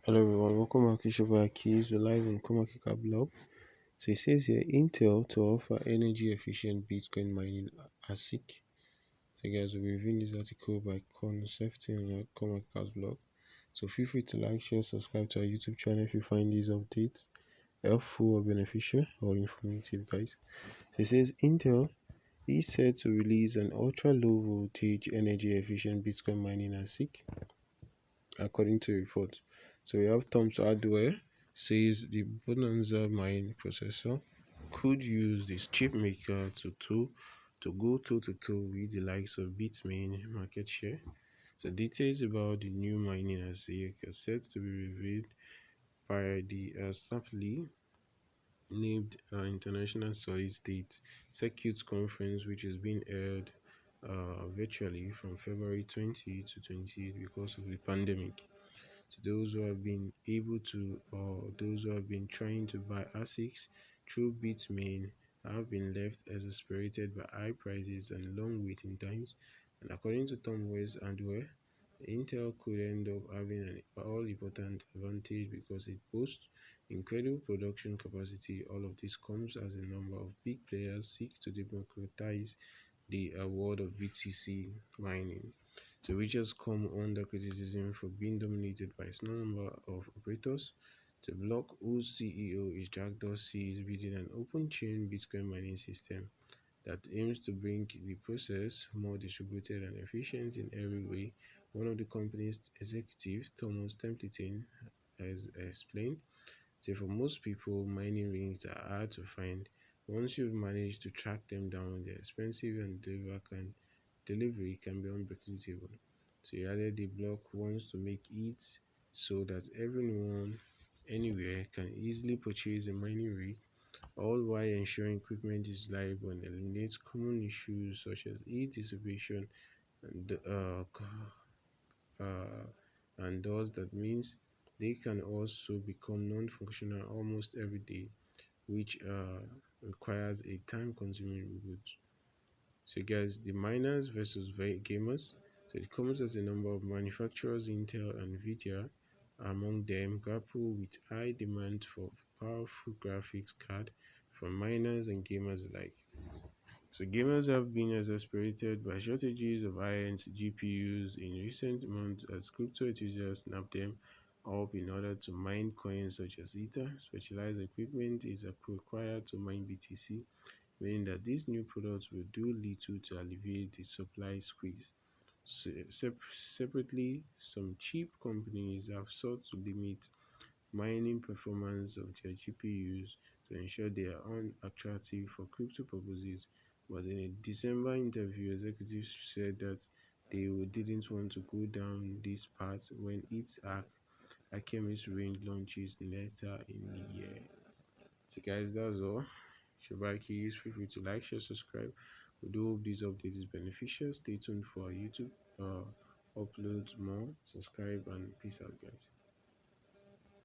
Hello everyone, welcome back to Akahilz. We're live on CoinMarketCap blog. So it says here Intel to offer energy efficient Bitcoin mining Asic. So guys, we'll be reviewing this article by Safety on our CoinMarketCap blog. So feel free to like, share, subscribe to our YouTube channel if you find these updates helpful or beneficial or informative, guys. So it says Intel is set to release an ultra low voltage energy efficient Bitcoin mining Asic, according to reports. So we have Tom's hardware says the Bonanza mine processor could use this chip maker to go toe to toe with the likes of Bitmain market share. So details about the new mining ASIC are set to be revealed by the aptly named International Solid State Circuits Conference, which is being held virtually from February 20 to 28 because of the pandemic. To those who have been able to, or those who have been trying to buy ASICs through Bitmain have been left exasperated by high prices and long waiting times. And according to Tom West Hardware, Intel could end up having an all-important advantage because it boasts incredible production capacity. All of this comes as a number of big players seek to democratize the award of BTC mining. So which has come under criticism for being dominated by a small number of operators. The block whose CEO is Jack Dorsey is building an open-chain Bitcoin mining system that aims to bring the process more distributed and efficient in every way. One of the company's executives, Thomas Templeton, has explained, so for most people, mining rigs are hard to find. Once you've managed to track them down, they're expensive and delivery can be unpredictable. So he added the block wants to make it so that everyone anywhere can easily purchase a mining rig, all while ensuring equipment is reliable and eliminates common issues such as heat dissipation and uh, and thus that means they can also become non-functional almost every day, which requires a time-consuming reboot. So guys, the miners versus gamers. So it comes as a number of manufacturers, Intel and Nvidia among them, grapple with high demand for powerful graphics card from miners and gamers alike. So gamers have been exasperated by shortages of high-end GPUs in recent months as crypto enthusiasts snap them up in order to mine coins such as Ether. Specialized equipment is required to mine BTC, meaning that these new products will do little to alleviate the supply squeeze. Separately, some cheap companies have sought to limit mining performance of their GPUs to ensure they are unattractive for crypto purposes. But in a December interview, executives said that they didn't want to go down this path when its Akahilz range launches later in the year. So guys, that's all. Akahilz, feel free to like, share, subscribe. We do hope this update is beneficial. Stay tuned for our YouTube uploads more. Subscribe and peace out, guys.